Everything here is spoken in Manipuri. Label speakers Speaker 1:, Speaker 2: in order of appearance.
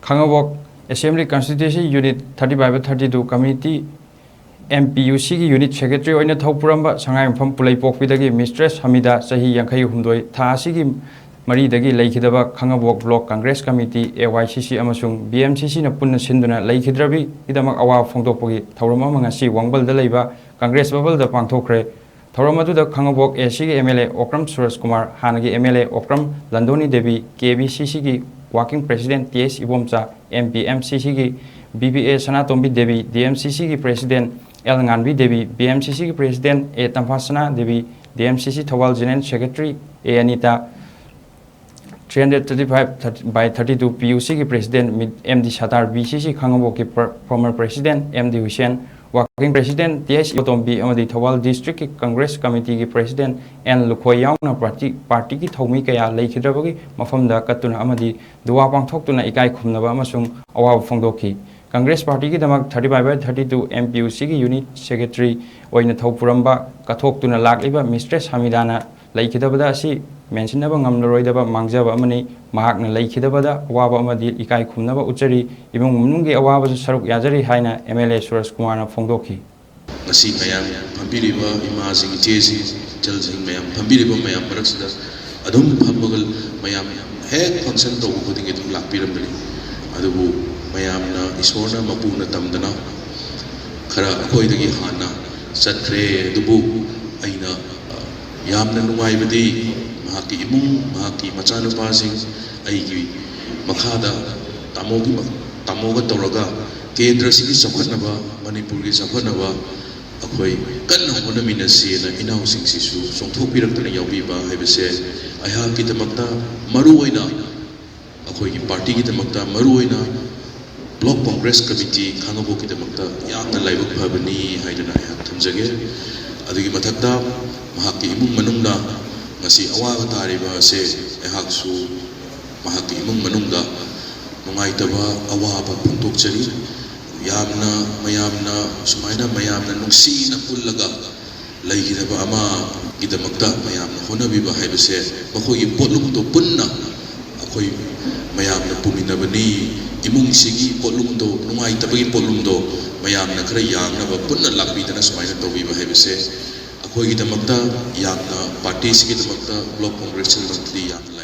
Speaker 1: KHANGABOK Assembly Constituency Unit 35-32 Committee MPUC Unit Secretary oina Thopuramba Sangai Pham Pulaipokpidagi Mistress Hamida Sahi Yankai Humdoi Thasigi Maridagi Leikhidaba KHANGABOK Block Congress Committee AYCC AMASUNG BMCC na punna SINDUNA LEIKHIDRABI-GIDAMAK Awaba Fongdokpagi Thouram Ngasi WANGBAL da LEIBA Congress Babal da Pangthokhre Thouram adu da KHANGABOK ACC MLA Okram Suraj Kumar Hanagi MLA Okram Landoni Devi KBCC ki Working President TS Ibomcha BMCC ki BBA Sanatombi Devi DMCC ki President L Nganbi Devi BMCC ki President A Tampasana Devi DMCC Thawal General Secretary A Anita 335/32 PUC ki President MD Satar BCC KHANGABOK ki former President MD Hussein Working President TS Ibotombi amadi Thawal District ki Congress Committee ki President N Lukhoi yauna party ki thomi kaya Leikhidabagi mafamda katuna amadi duwa pangthoktuna ikai khumnaba amasung awaba phongdokhi Congress Party ki damak 35/32 MPUC ki Unit Secretary oina Thopuramba kathoktuna lakliba Mistress Hamida na Leikhidabada asi mentionaba ngamlaroidaba mangjaba amani mahakna Leikhidabada awaba amadi ikai khumnaba uchari ibung munungi awaba saruk yajari haina MLA Suraj Kumar na phongdokhi
Speaker 2: Ngasi mayam phambiriba imajing chesi jalsing mayam phambiriba mayam maraksida adum phambagal mayam hek function to khudingi dum lakpirambali adubu mayamna isorna mapuna tamdana khara akoidagi hana chatre dubu aina yamna nungaibadi mahaki imung mahaki machanupasing aigi makhada tamoga tawraga kendra sigi chawkhatnaba manipur gi chawkhatnaba akhoi kanna honaminasi na inausing sisu songthokpiraktuna yaubiba haibase ayhaki damakta maruoina akhoi gi party gi damakta maruoina Block Congress Committee KHANGABOK ki damakta yamna laibak phabani haidana ayhak thamjage adugi mathakta mahaki imung manungda ngasi awaga tariba se ayhaksu mahaki imung manungda nungaitaba awaba phongdokchari yamna mayamna sumaina mayamna nungsina pullaga leihidaba ama gidamakta mayamna honabiba haibase makhoi potlumdo punna akhoi mayamna puminabani imung sigi potlumdo nungaitabagi potlumdo mayamna khara yangnaba punna lakbidana sumaina tawbiba haibase akhoi gidamakta yamna party sigi damakta block congress damakta